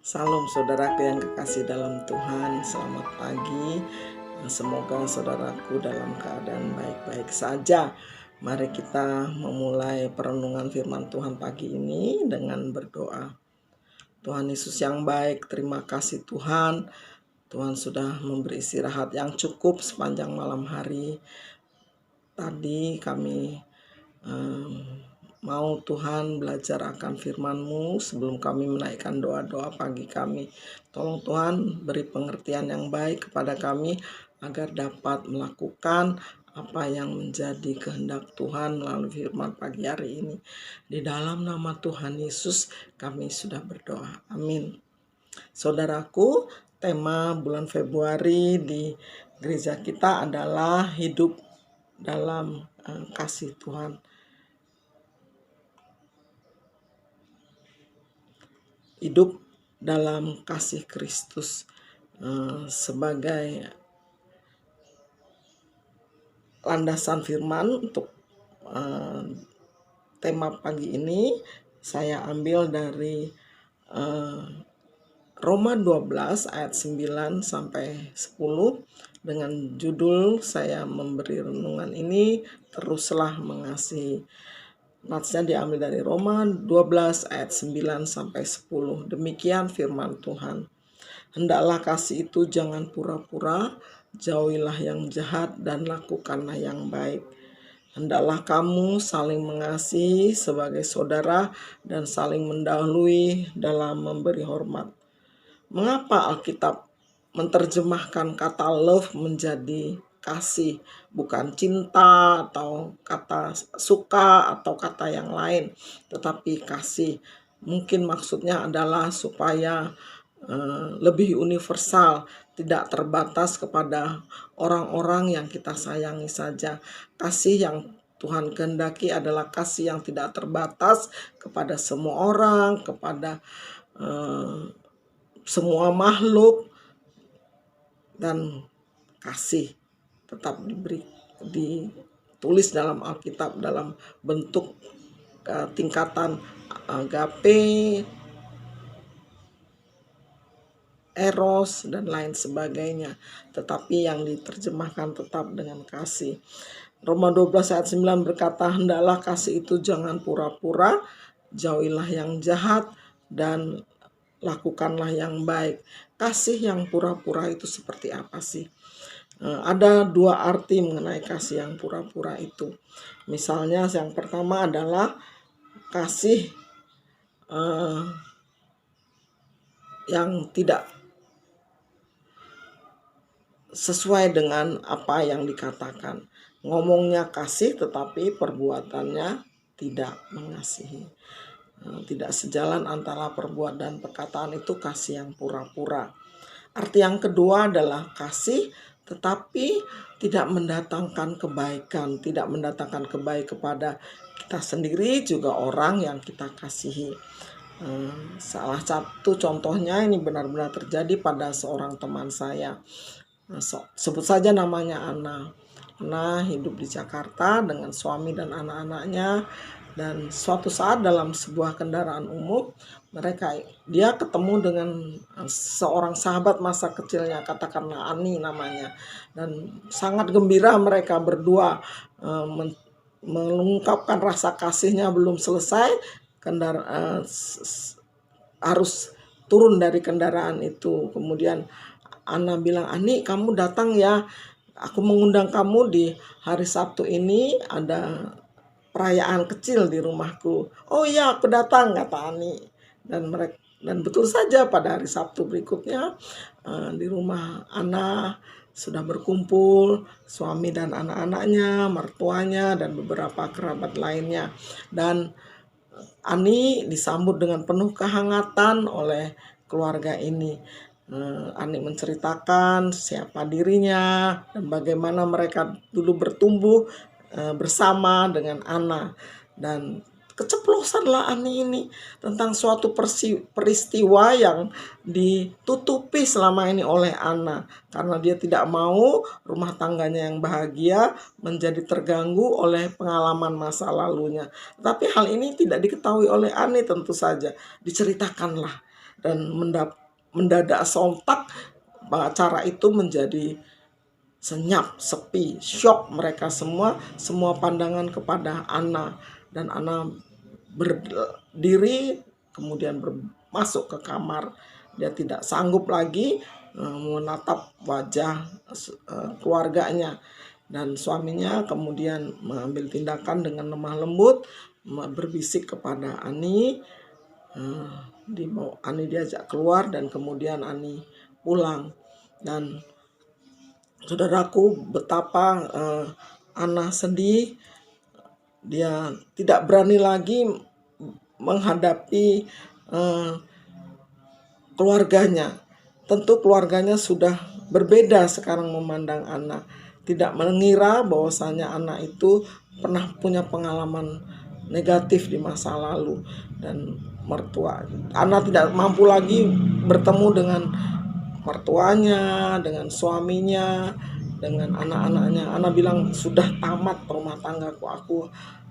Salam saudaraku yang kekasih dalam Tuhan, selamat pagi. Semoga saudaraku dalam keadaan baik-baik saja. Mari kita memulai perenungan firman Tuhan pagi ini dengan berdoa. Tuhan Yesus yang baik, terima kasih Tuhan. Tuhan sudah memberi istirahat yang cukup sepanjang malam hari. Tadi kami mau Tuhan belajar akan firman-Mu sebelum kami menaikkan doa-doa pagi kami. Tolong Tuhan beri pengertian yang baik kepada kami agar dapat melakukan apa yang menjadi kehendak Tuhan melalui firman pagi hari ini. Di dalam nama Tuhan Yesus kami sudah berdoa. Amin. Saudaraku, tema bulan Februari di gereja kita adalah hidup dalam kasih Tuhan. Hidup dalam kasih Kristus sebagai landasan firman untuk tema pagi ini saya ambil dari Roma 12 ayat 9 sampai 10 dengan judul saya memberi renungan ini, teruslah mengasihi. Natsnya diambil dari Roma 12 ayat 9 sampai 10. Demikian firman Tuhan. Hendaklah kasih itu jangan pura-pura, jauhilah yang jahat dan lakukanlah yang baik. Hendaklah kamu saling mengasihi sebagai saudara dan saling mendahului dalam memberi hormat. Mengapa Alkitab menerjemahkan kata love menjadi kasih, bukan cinta atau kata suka atau kata yang lain, tetapi kasih? Mungkin maksudnya adalah supaya lebih universal, tidak terbatas kepada orang-orang yang kita sayangi saja. Kasih yang Tuhan kehendaki adalah kasih yang tidak terbatas kepada semua orang, kepada semua makhluk, dan kasih tetap ditulis dalam Alkitab dalam bentuk tingkatan agape, eros, dan lain sebagainya, tetapi yang diterjemahkan tetap dengan kasih. Roma 12 ayat 9 berkata, hendaklah kasih itu jangan pura-pura, jauhilah yang jahat dan lakukanlah yang baik. Kasih yang pura-pura itu seperti apa sih? Ada dua arti mengenai kasih yang pura-pura itu. Misalnya yang pertama adalah kasih yang tidak sesuai dengan apa yang dikatakan. Ngomongnya kasih tetapi perbuatannya tidak mengasihi. Tidak sejalan antara perbuatan dan perkataan, itu kasih yang pura-pura. Arti yang kedua adalah kasih tetapi tidak mendatangkan kebaikan, tidak mendatangkan kebaikan kepada kita sendiri juga orang yang kita kasihi. Salah satu contohnya ini benar-benar terjadi pada seorang teman saya. Sebut saja namanya Ana. Ana hidup di Jakarta dengan suami dan anak-anaknya. Dan suatu saat dalam sebuah kendaraan umum, dia ketemu dengan seorang sahabat masa kecilnya, katakanlah Ani namanya. Dan sangat gembira mereka berdua mengungkapkan rasa kasihnya belum selesai, harus turun dari kendaraan itu. Kemudian Ana bilang, Ani kamu datang ya, aku mengundang kamu di hari Sabtu ini, ada perayaan kecil di rumahku. Oh iya aku datang, kata Ani. Dan betul saja pada hari Sabtu berikutnya di rumah Ana sudah berkumpul suami dan anak-anaknya, mertuanya, dan beberapa kerabat lainnya. Dan Ani disambut dengan penuh kehangatan oleh keluarga ini. Ani menceritakan siapa dirinya dan bagaimana mereka dulu bertumbuh bersama dengan Ana. Dan keceplosanlah Ani ini tentang suatu peristiwa yang ditutupi selama ini oleh Ana, karena dia tidak mau rumah tangganya yang bahagia menjadi terganggu oleh pengalaman masa lalunya. Tapi hal ini tidak diketahui oleh Ani, tentu saja diceritakanlah dan mendadak sontak cara itu menjadi senyap, sepi, syok mereka semua pandangan kepada Anna, dan Anna berdiri kemudian masuk ke kamar. Dia tidak sanggup lagi menatap wajah keluarganya, dan suaminya kemudian mengambil tindakan dengan lemah lembut, berbisik kepada Ani. Ani diajak keluar dan kemudian Ani pulang. Dan saudaraku, betapa Anna sedih. Dia tidak berani lagi menghadapi keluarganya. Tentu keluarganya sudah berbeda sekarang memandang Anna. Tidak mengira bahwasanya Anna itu pernah punya pengalaman negatif di masa lalu, dan mertua Anna tidak mampu lagi bertemu dengan mertuanya, dengan suaminya, dengan anak-anaknya. Anna bilang, sudah tamat rumah tanggaku, aku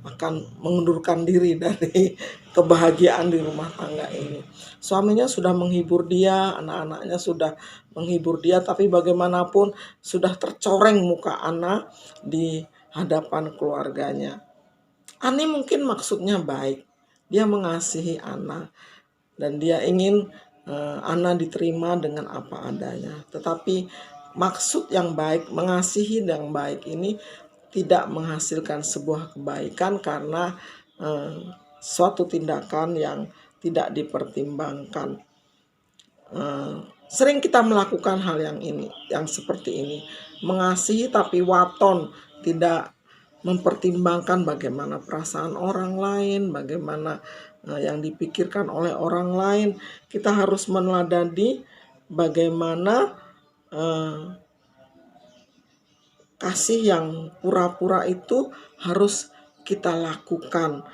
akan mengundurkan diri dari kebahagiaan di rumah tangga ini. Suaminya sudah menghibur dia, anak-anaknya sudah menghibur dia, tapi bagaimanapun sudah tercoreng muka Anna di hadapan keluarganya. Ani mungkin maksudnya baik, dia mengasihi Anna dan dia ingin Anna diterima dengan apa adanya. Tetapi maksud yang baik, mengasihi yang baik ini tidak menghasilkan sebuah kebaikan karena suatu tindakan yang tidak dipertimbangkan. Sering kita melakukan hal yang seperti ini, mengasihi tapi waton, tidak mempertimbangkan bagaimana perasaan orang lain, bagaimana yang dipikirkan oleh orang lain. Kita harus meneladani bagaimana kasih yang pura-pura itu harus kita lakukan.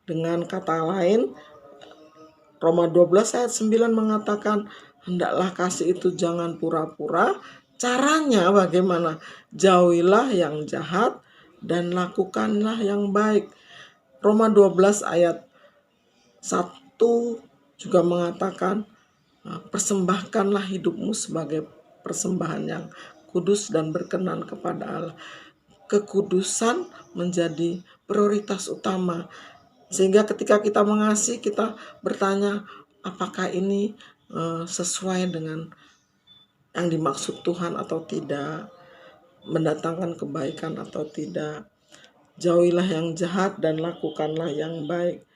Dengan kata lain, Roma 12 ayat 9 mengatakan, hendaklah kasih itu jangan pura-pura. Caranya bagaimana? Jauhilah yang jahat dan lakukanlah yang baik. Roma 12 ayat 1 juga mengatakan, persembahkanlah hidupmu sebagai persembahan yang kudus dan berkenan kepada Allah. Kekudusan menjadi prioritas utama. Sehingga ketika kita mengasihi, kita bertanya, apakah ini sesuai dengan yang dimaksud Tuhan atau tidak, mendatangkan kebaikan atau tidak. Jauhilah yang jahat dan lakukanlah yang baik.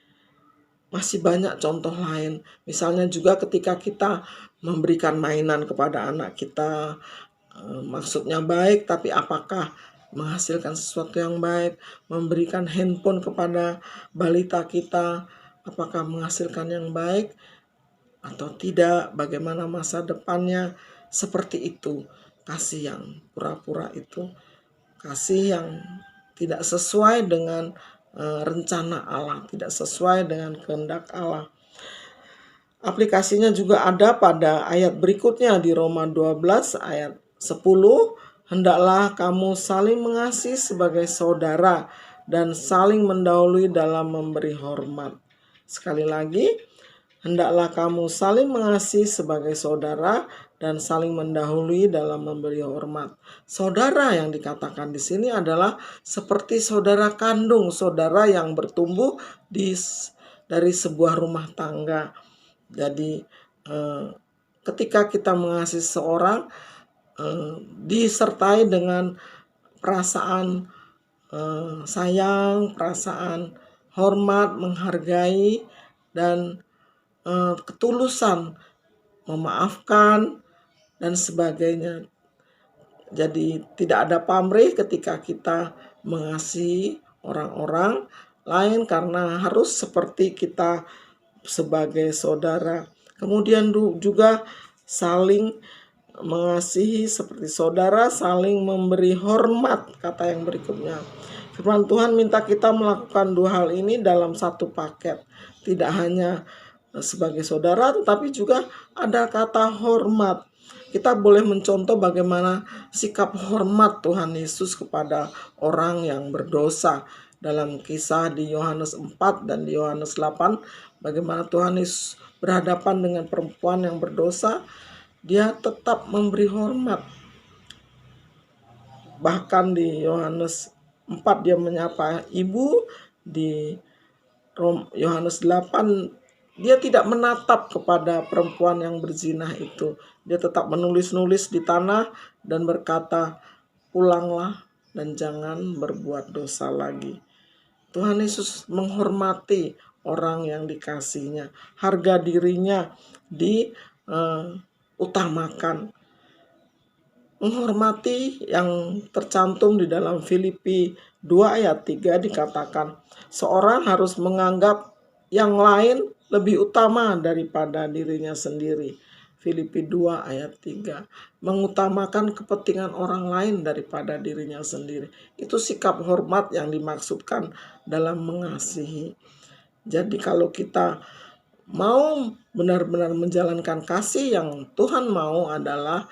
Masih banyak contoh lain. Misalnya juga ketika kita memberikan mainan kepada anak kita, maksudnya baik, tapi apakah menghasilkan sesuatu yang baik? Memberikan handphone kepada balita kita, apakah menghasilkan yang baik atau tidak? Bagaimana masa depannya? Seperti itu. Kasih yang pura-pura itu, kasih yang tidak sesuai dengan rencana Allah, tidak sesuai dengan kehendak Allah. Aplikasinya juga ada pada ayat berikutnya di Roma 12 ayat 10. Hendaklah kamu saling mengasihi sebagai saudara dan saling mendahului dalam memberi hormat. Sekali lagi, hendaklah kamu saling mengasihi sebagai saudara dan saling mendahului dalam memberi hormat. Saudara yang dikatakan di sini adalah seperti saudara kandung, saudara yang bertumbuh dari sebuah rumah tangga. Jadi ketika kita mengasihi seorang, disertai dengan perasaan sayang, perasaan hormat, menghargai, dan ketulusan memaafkan dan sebagainya. Jadi tidak ada pamrih ketika kita mengasihi orang-orang lain, karena harus seperti kita sebagai saudara. Kemudian juga saling mengasihi seperti saudara, saling memberi hormat, kata yang berikutnya. Firman Tuhan minta kita melakukan dua hal ini dalam satu paket. Tidak hanya sebagai saudara, tetapi juga ada kata hormat. Kita boleh mencontoh bagaimana sikap hormat Tuhan Yesus kepada orang yang berdosa. Dalam kisah di Yohanes 4 dan di Yohanes 8, bagaimana Tuhan Yesus berhadapan dengan perempuan yang berdosa, dia tetap memberi hormat. Bahkan di Yohanes 4 dia menyapa ibu, di Yohanes 8 dia tidak menatap kepada perempuan yang berzinah itu. Dia tetap menulis-nulis di tanah dan berkata, "Pulanglah dan jangan berbuat dosa lagi." Tuhan Yesus menghormati orang yang dikasihinya. Harga dirinya diutamakan. Menghormati yang tercantum di dalam Filipi 2 ayat 3 dikatakan, seorang harus menganggap yang lain lebih utama daripada dirinya sendiri. Filipi 2 ayat 3. Mengutamakan kepentingan orang lain daripada dirinya sendiri. Itu sikap hormat yang dimaksudkan dalam mengasihi. Jadi kalau kita mau benar-benar menjalankan kasih yang Tuhan mau adalah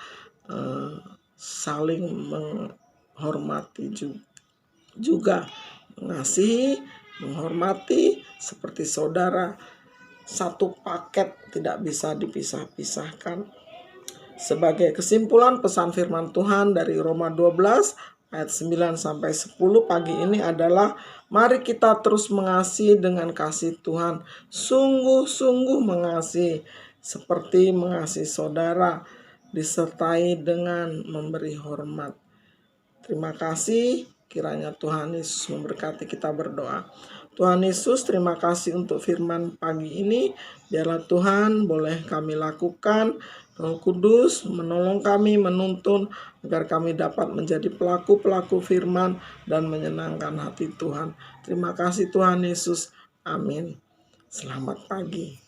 saling menghormati juga mengasihi, menghormati seperti saudara. Satu paket, tidak bisa dipisah-pisahkan. Sebagai kesimpulan, pesan firman Tuhan dari Roma 12 ayat 9 sampai 10 pagi ini adalah, mari kita terus mengasihi dengan kasih Tuhan, sungguh-sungguh mengasihi seperti mengasihi saudara, disertai dengan memberi hormat. Terima kasih, kiranya Tuhan Yesus memberkati. Kita berdoa. Tuhan Yesus, terima kasih untuk firman pagi ini. Biarlah Tuhan boleh kami lakukan. Roh Kudus menolong kami, menuntun agar kami dapat menjadi pelaku-pelaku firman dan menyenangkan hati Tuhan. Terima kasih Tuhan Yesus. Amin. Selamat pagi.